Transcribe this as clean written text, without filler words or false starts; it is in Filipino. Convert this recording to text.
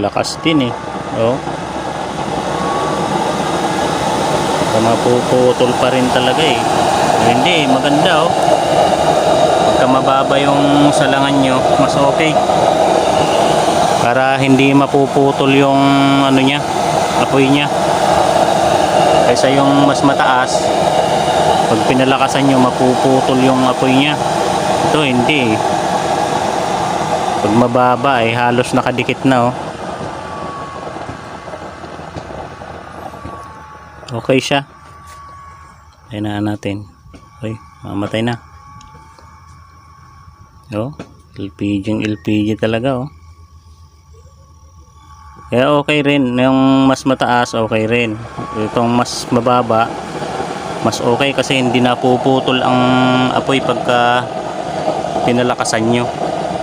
Lakas din eh. Oh. Mapuputol pa rin talaga eh. Hindi, maganda oh. Pagka mababa yung salangan nyo, mas okay. Para hindi mapuputol yung ano niya, apoy niya. Kaysa yung mas mataas, pag pinalakasan nyo, mapuputol yung apoy niya. Ito hindi. Pag mababa ay halos nakadikit na oh. Okay siya. Ayun na natin. Okay, mamatay na. Oh, LPG talaga oh. Kaya okay rin. Yung mas mataas, okay rin. Itong mas mababa, mas okay kasi hindi napuputol ang apoy pagka pinalakasan nyo.